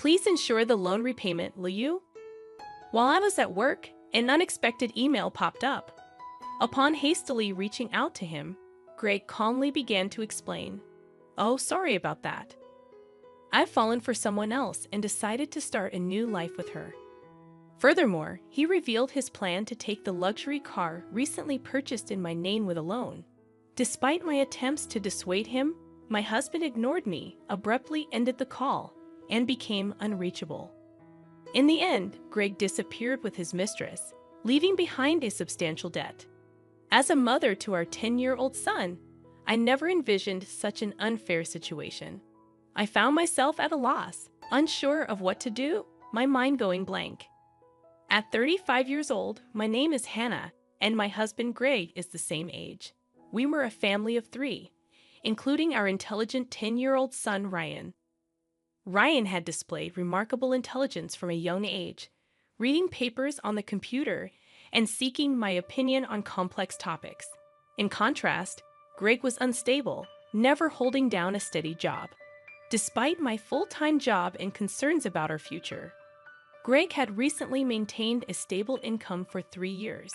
Please ensure the loan repayment, will you? While I was at work, an unexpected email popped up. Upon hastily reaching out to him, Greg calmly began to explain. Oh, sorry about that. I've fallen for someone else and decided to start a new life with her. Furthermore, he revealed his plan to take the luxury car recently purchased in my name with a loan. Despite my attempts to dissuade him, my husband ignored me, abruptly ended the call, and became unreachable. In the end, Greg disappeared with his mistress, leaving behind a substantial debt. As a mother to our 10-year-old son, I never envisioned such an unfair situation. I found myself at a loss, unsure of what to do, my mind going blank. At 35 years old, my name is Hannah, and my husband Greg is the same age. We were a family of 3, including our intelligent 10-year-old son Ryan. Ryan had displayed remarkable intelligence from a young age, reading papers on the computer and seeking my opinion on complex topics. In contrast, Greg was unstable, never holding down a steady job. Despite my full-time job and concerns about our future, Greg had recently maintained a stable income for 3 years.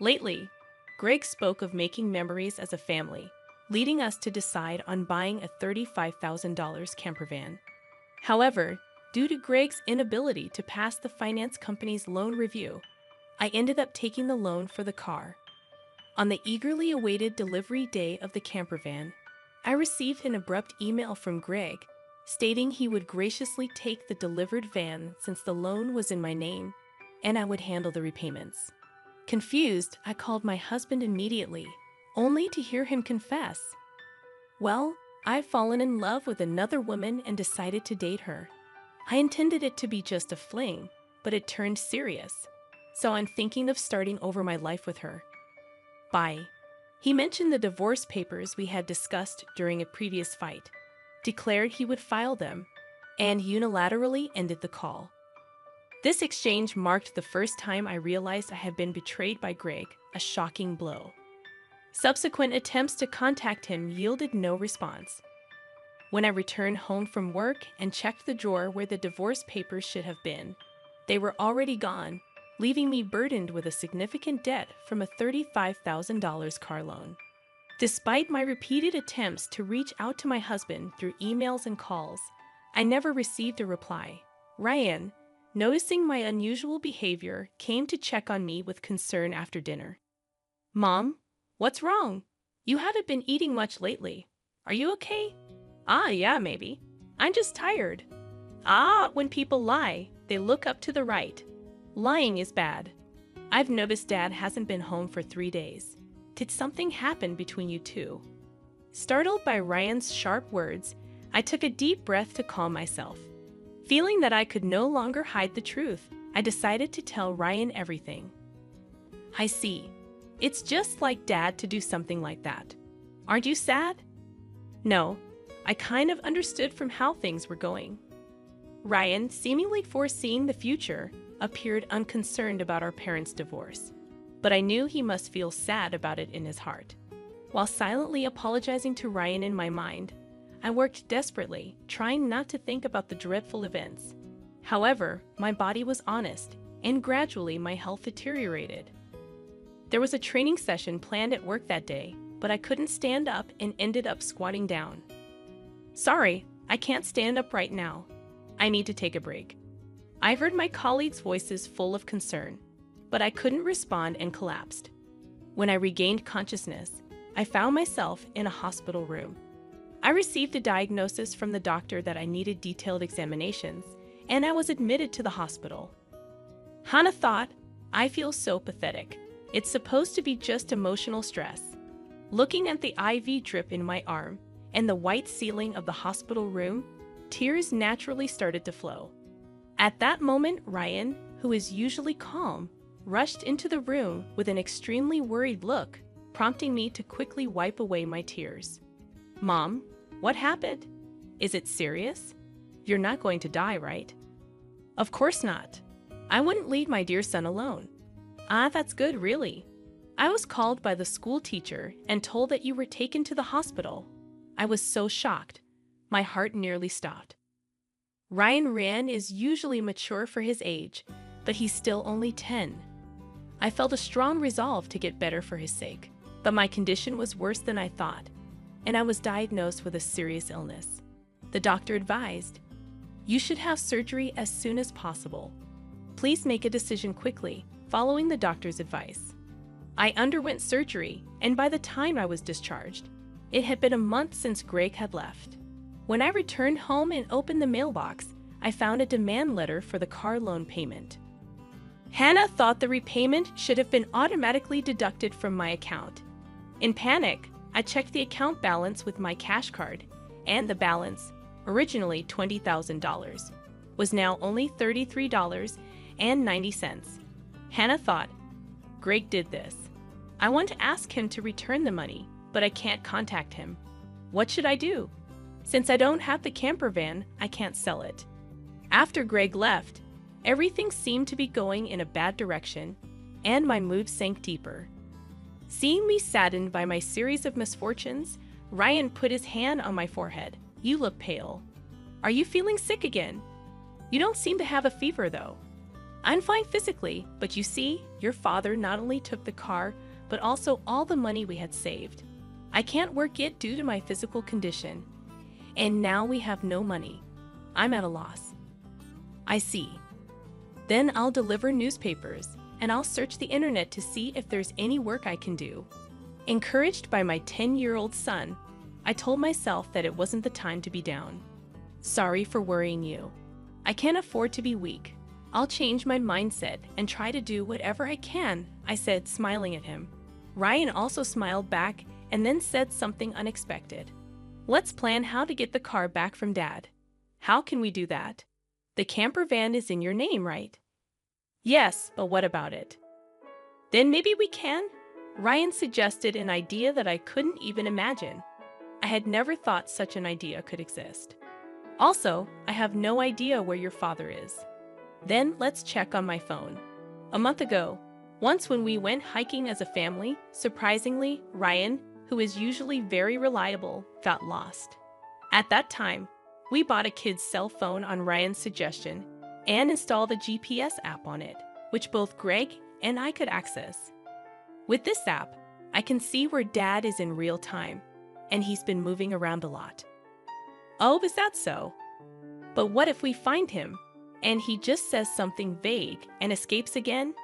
Lately, Greg spoke of making memories as a family, leading us to decide on buying a $35,000 camper van. However, due to Greg's inability to pass the finance company's loan review, I ended up taking the loan for the car. On the eagerly awaited delivery day of the camper van, I received an abrupt email from Greg stating he would graciously take the delivered van since the loan was in my name, and I would handle the repayments. Confused, I called my husband immediately, only to hear him confess, "Well, I've fallen in love with another woman and decided to date her. I intended it to be just a fling, but it turned serious, so I'm thinking of starting over my life with her." Bye. He mentioned the divorce papers we had discussed during a previous fight, declared he would file them, and unilaterally ended the call. This exchange marked the first time I realized I had been betrayed by Greg, a shocking blow. Subsequent attempts to contact him yielded no response. When I returned home from work and checked the drawer where the divorce papers should have been, they were already gone, leaving me burdened with a significant debt from a $35,000 car loan. Despite my repeated attempts to reach out to my husband through emails and calls, I never received a reply. Ryan, noticing my unusual behavior, came to check on me with concern after dinner. "Mom, what's wrong? You haven't been eating much lately. Are you okay?" Yeah, maybe. I'm just tired." When people lie, they look up to the right. Lying is bad. I've noticed Dad hasn't been home for 3 days. Did something happen between you two? Startled by Ryan's sharp words, I took a deep breath to calm myself. Feeling that I could no longer hide the truth, I decided to tell Ryan everything. "I see. It's just like Dad to do something like that. Aren't you sad?" "No, I kind of understood from how things were going." Ryan, seemingly foreseeing the future, appeared unconcerned about our parents' divorce, but I knew he must feel sad about it in his heart. While silently apologizing to Ryan in my mind, I worked desperately, trying not to think about the dreadful events. However, my body was honest, and gradually my health deteriorated. There was a training session planned at work that day, but I couldn't stand up and ended up squatting down. "Sorry, I can't stand up right now. I need to take a break." I heard my colleagues' voices full of concern, but I couldn't respond and collapsed. When I regained consciousness, I found myself in a hospital room. I received a diagnosis from the doctor that I needed detailed examinations, and I was admitted to the hospital. Hannah thought, "I feel so pathetic. It's supposed to be just emotional stress." Looking at the IV drip in my arm and the white ceiling of the hospital room, tears naturally started to flow. At that moment, Ryan, who is usually calm, rushed into the room with an extremely worried look, prompting me to quickly wipe away my tears. "Mom, what happened? Is it serious? You're not going to die, right?" "Of course not. I wouldn't leave my dear son alone." That's good, really. I was called by the school teacher and told that you were taken to the hospital." I was so shocked. My heart nearly stopped. Ryan is usually mature for his age, but he's still only 10. I felt a strong resolve to get better for his sake, but my condition was worse than I thought, and I was diagnosed with a serious illness. The doctor advised, "You should have surgery as soon as possible. Please make a decision quickly, following the doctor's advice." I underwent surgery, and by the time I was discharged, it had been a month since Greg had left. When I returned home and opened the mailbox, I found a demand letter for the car loan payment. Hannah thought the repayment should have been automatically deducted from my account. In panic, I checked the account balance with my cash card, and the balance, originally $20,000, was now only $33.90. Hannah thought, "Greg did this. I want to ask him to return the money, but I can't contact him. What should I do? Since I don't have the camper van, I can't sell it." After Greg left, everything seemed to be going in a bad direction, and my mood sank deeper. Seeing me saddened by my series of misfortunes, Ryan put his hand on my forehead. "You look pale. Are you feeling sick again? You don't seem to have a fever, though." "I'm fine physically, but you see, your father not only took the car, but also all the money we had saved. I can't work yet due to my physical condition, and now we have no money. I'm at a loss." "I see. Then I'll deliver newspapers, and I'll search the internet to see if there's any work I can do." Encouraged by my 10-year-old son, I told myself that it wasn't the time to be down. "Sorry for worrying you. I can't afford to be weak. I'll change my mindset and try to do whatever I can," I said, smiling at him. Ryan also smiled back and then said something unexpected. "Let's plan how to get the car back from Dad." "How can we do that? The camper van is in your name, right?" "Yes, but what about it?" "Then maybe we can?" Ryan suggested an idea that I couldn't even imagine. I had never thought such an idea could exist. "Also, I have no idea where your father is." "Then let's check on my phone." A month ago, once when we went hiking as a family, surprisingly, Ryan, who is usually very reliable, got lost. At that time, we bought a kid's cell phone on Ryan's suggestion and installed a GPS app on it, which both Greg and I could access. With this app, I can see where Dad is in real time, and he's been moving around a lot. "Oh, is that so? But what if we find him, and he just says something vague and escapes again?"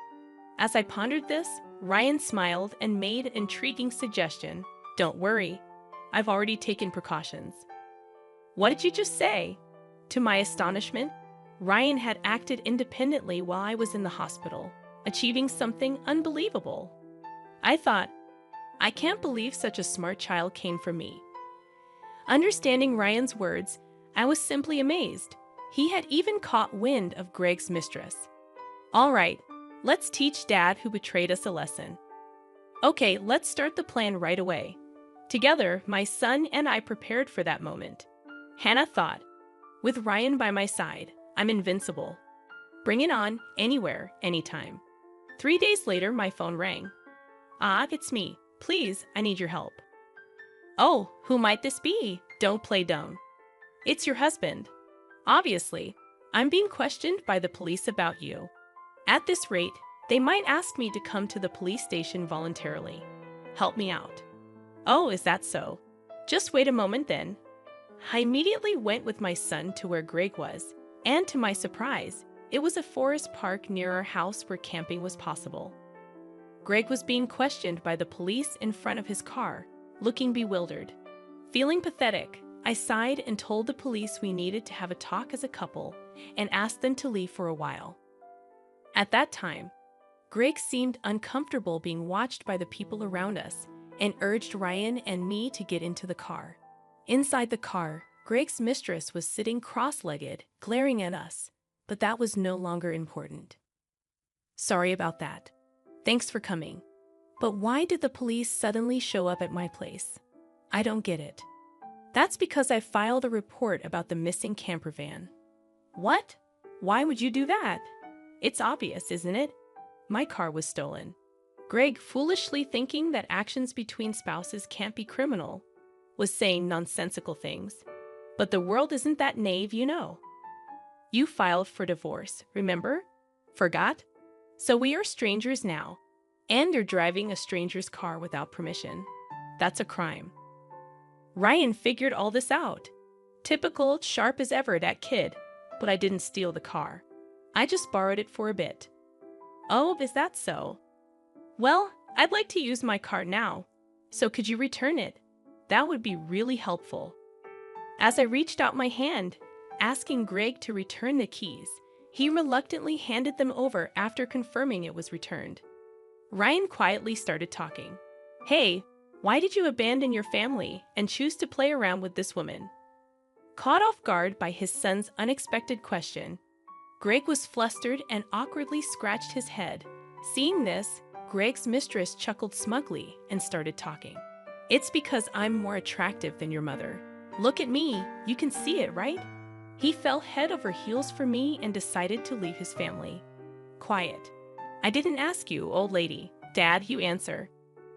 As I pondered this, Ryan smiled and made an intriguing suggestion. "Don't worry, I've already taken precautions." "What did you just say?" To my astonishment, Ryan had acted independently while I was in the hospital, achieving something unbelievable. I thought, I can't believe such a smart child came from me. Understanding Ryan's words, I was simply amazed. He had even caught wind of Greg's mistress. "All right, let's teach Dad who betrayed us a lesson." "Okay, let's start the plan right away." Together, my son and I prepared for that moment. Hannah thought, "With Ryan by my side, I'm invincible. Bring it on, anywhere, anytime." 3 days later, my phone rang. "Ah, it's me. Please, I need your help." "Oh, who might this be? Don't play dumb." "It's your husband. Obviously, I'm being questioned by the police about you. At this rate, they might ask me to come to the police station voluntarily. Help me out." "Oh, is that so? Just wait a moment then." I immediately went with my son to where Greg was, and to my surprise, it was a forest park near our house where camping was possible. Greg was being questioned by the police in front of his car, looking bewildered. Feeling pathetic, I sighed and told the police we needed to have a talk as a couple and asked them to leave for a while. At that time, Greg seemed uncomfortable being watched by the people around us and urged Ryan and me to get into the car. Inside the car, Greg's mistress was sitting cross-legged, glaring at us, but that was no longer important. "Sorry about that. Thanks for coming. But why did the police suddenly show up at my place? I don't get it." "That's because I filed a report about the missing camper van." "What? Why would you do that? It's obvious, isn't it? My car was stolen." Greg, foolishly thinking that actions between spouses can't be criminal, was saying nonsensical things. But the world isn't that naive, you know. You filed for divorce, remember? Forgot? So we are strangers now. And you're driving a stranger's car without permission. That's a crime. Ryan figured all this out. Typical, sharp as ever, that kid. But I didn't steal the car. I just borrowed it for a bit. Oh, is that so? Well, I'd like to use my car now. So could you return it? That would be really helpful. As I reached out my hand, asking Greg to return the keys, he reluctantly handed them over after confirming it was returned. Ryan quietly started talking. Hey, why did you abandon your family and choose to play around with this woman? Caught off guard by his son's unexpected question, Greg was flustered and awkwardly scratched his head. Seeing this, Greg's mistress chuckled smugly and started talking. It's because I'm more attractive than your mother. Look at me, you can see it, right? He fell head over heels for me and decided to leave his family. Quiet. I didn't ask you, old lady. Dad, you answer.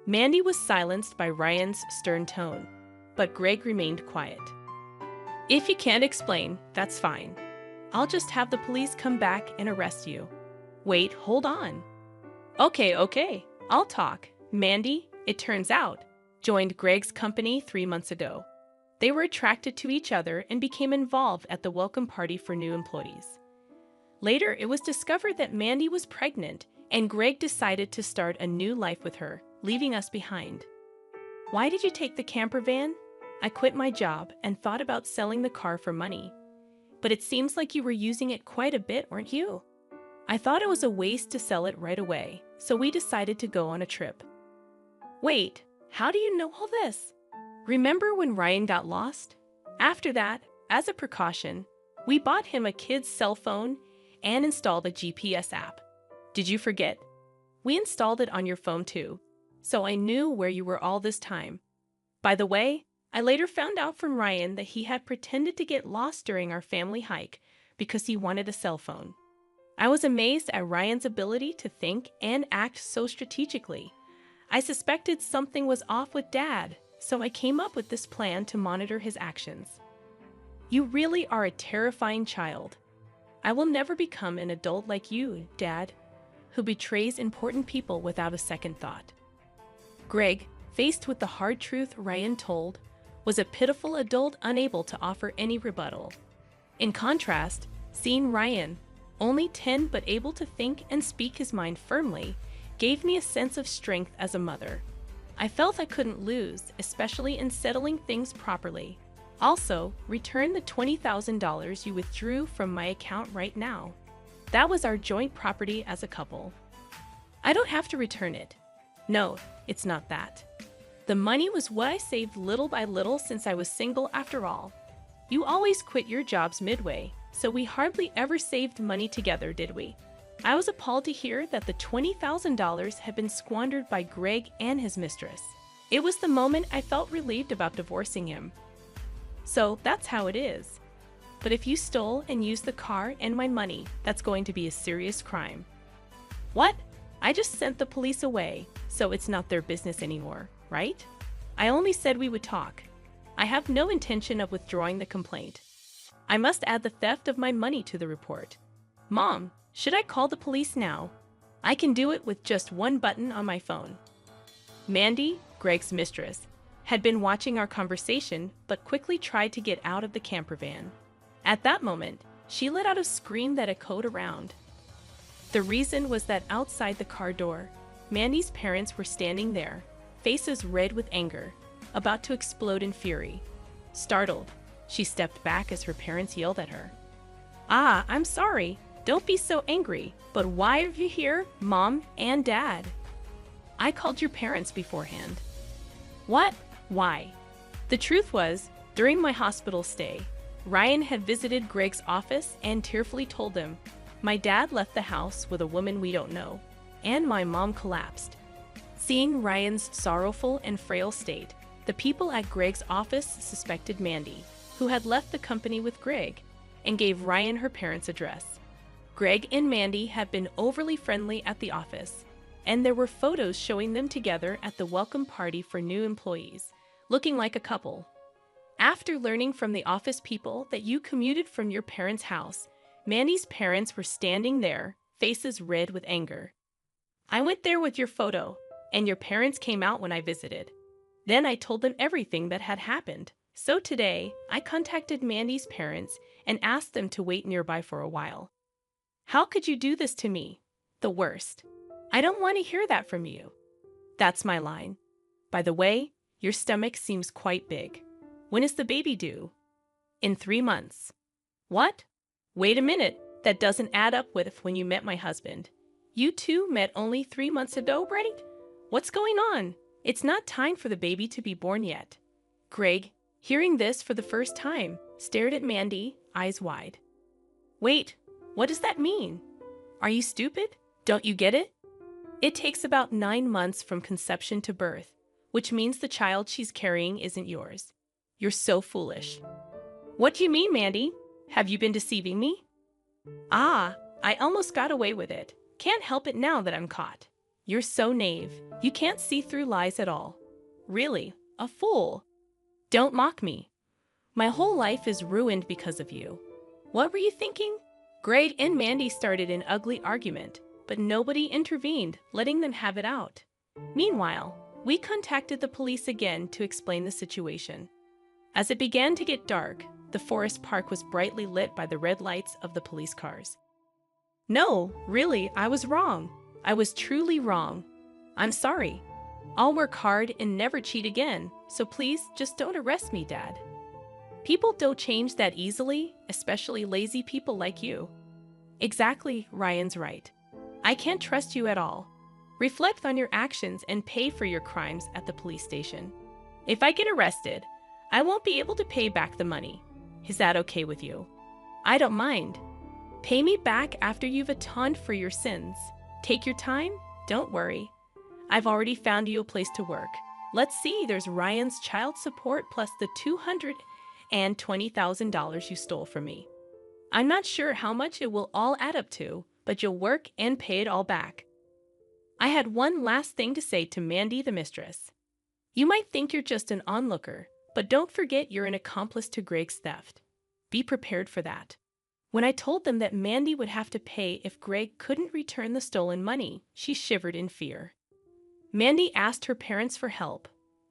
Mandy was silenced by Ryan's stern tone, but Greg remained quiet. If you can't explain, that's fine. I'll just have the police come back and arrest you. Wait, hold on. Okay, I'll talk. Mandy, it turns out, joined Greg's company 3 months ago. They were attracted to each other and became involved at the welcome party for new employees. Later, it was discovered that Mandy was pregnant, and Greg decided to start a new life with her, leaving us behind. Why did you take the camper van? I quit my job and thought about selling the car for money. But it seems like you were using it quite a bit, weren't you? I thought it was a waste to sell it right away, so we decided to go on a trip. Wait, how do you know all this? Remember when Ryan got lost? After that, as a precaution, we bought him a kid's cell phone and installed a GPS app. Did you forget? We installed it on your phone too, so I knew where you were all this time. By the way, I later found out from Ryan that he had pretended to get lost during our family hike because he wanted a cell phone. I was amazed at Ryan's ability to think and act so strategically. I suspected something was off with Dad, so I came up with this plan to monitor his actions. You really are a terrifying child. I will never become an adult like you, Dad, who betrays important people without a second thought. Greg, faced with the hard truth Ryan told, was a pitiful adult unable to offer any rebuttal. In contrast, seeing Ryan, only 10 but able to think and speak his mind firmly, gave me a sense of strength as a mother. I felt I couldn't lose, especially in settling things properly. Also, return the $20,000 you withdrew from my account right now. That was our joint property as a couple. I don't have to return it. No, it's not that. The money was what I saved little by little since I was single after all. You always quit your jobs midway, so we hardly ever saved money together, did we? I was appalled to hear that the $20,000 had been squandered by Greg and his mistress. It was the moment I felt relieved about divorcing him. So that's how it is. But if you stole and used the car and my money, that's going to be a serious crime. What? I just sent the police away, so it's not their business anymore, right? I only said we would talk. I have no intention of withdrawing the complaint. I must add the theft of my money to the report. Mom, should I call the police now? I can do it with just one button on my phone. Mandy, Greg's mistress, had been watching our conversation but quickly tried to get out of the camper van. At that moment, she let out a scream that echoed around. The reason was that outside the car door, Mandy's parents were standing there, faces red with anger, about to explode in fury. Startled, she stepped back as her parents yelled at her. "Ah, I'm sorry. Don't be so angry. But why are you here, Mom and Dad? I called your parents beforehand." What? Why? The truth was, during my hospital stay, Ryan had visited Greg's office and tearfully told him, "My dad left the house with a woman we don't know, and my mom collapsed." Seeing Ryan's sorrowful and frail state, the people at Greg's office suspected Mandy, who had left the company with Greg, and gave Ryan her parents' address. Greg and Mandy had been overly friendly at the office, and there were photos showing them together at the welcome party for new employees, looking like a couple. After learning from the office people that you commuted from your parents' house, Mandy's parents were standing there, faces red with anger. I went there with your photo, and your parents came out when I visited. Then I told them everything that had happened. So today, I contacted Mandy's parents and asked them to wait nearby for a while. How could you do this to me? The worst. I don't want to hear that from you. That's my line. By the way, your stomach seems quite big. When is the baby due? In 3 months. What? Wait a minute. That doesn't add up with when you met my husband. You two met only 3 months ago, right? What's going on? It's not time for the baby to be born yet. Greg, hearing this for the first time, stared at Mandy, eyes wide. Wait, what does that mean? Are you stupid? Don't you get it? It takes about 9 months from conception to birth, which means the child she's carrying isn't yours. You're so foolish. What do you mean, Mandy? Have you been deceiving me? Ah, I almost got away with it. Can't help it now that I'm caught. You're so naive. You can't see through lies at all. Really, a fool. Don't mock me. My whole life is ruined because of you. What were you thinking? Greg and Mandy started an ugly argument, but nobody intervened, letting them have it out. Meanwhile, we contacted the police again to explain the situation. As it began to get dark, the forest park was brightly lit by the red lights of the police cars. No, really, I was wrong. I was truly wrong. I'm sorry. I'll work hard and never cheat again, so please just don't arrest me, Dad. People don't change that easily, especially lazy people like you. Exactly, Ryan's right. I can't trust you at all. Reflect on your actions and pay for your crimes at the police station. If I get arrested, I won't be able to pay back the money. Is that okay with you? I don't mind. Pay me back after you've atoned for your sins. Take your time, don't worry. I've already found you a place to work. Let's see, there's Ryan's child support plus the $220,000 you stole from me. I'm not sure how much it will all add up to, but you'll work and pay it all back. I had one last thing to say to Mandy the mistress. You might think you're just an onlooker, but don't forget you're an accomplice to Greg's theft. Be prepared for that. When I told them that Mandy would have to pay if Greg couldn't return the stolen money, she shivered in fear. Mandy asked her parents for help,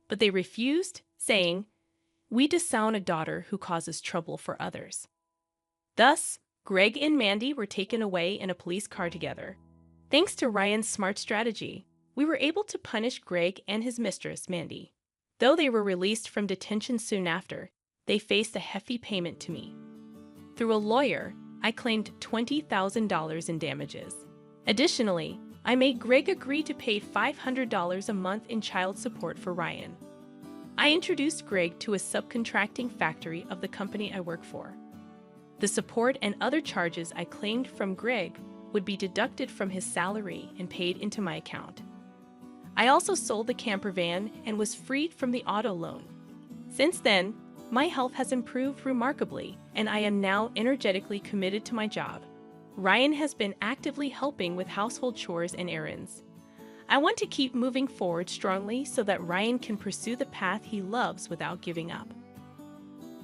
but they refused, saying, "We disown a daughter who causes trouble for others." Thus, Greg and Mandy were taken away in a police car together. Thanks to Ryan's smart strategy, we were able to punish Greg and his mistress, Mandy. Though they were released from detention soon after, they faced a hefty payment to me. Through a lawyer, I claimed $20,000 in damages. Additionally, I made Greg agree to pay $500 a month in child support for Ryan. I introduced Greg to a subcontracting factory of the company I work for. The support and other charges I claimed from Greg would be deducted from his salary and paid into my account. I also sold the camper van and was freed from the auto loan. Since then, my health has improved remarkably, and I am now energetically committed to my job. Ryan has been actively helping with household chores and errands. I want to keep moving forward strongly so that Ryan can pursue the path he loves without giving up.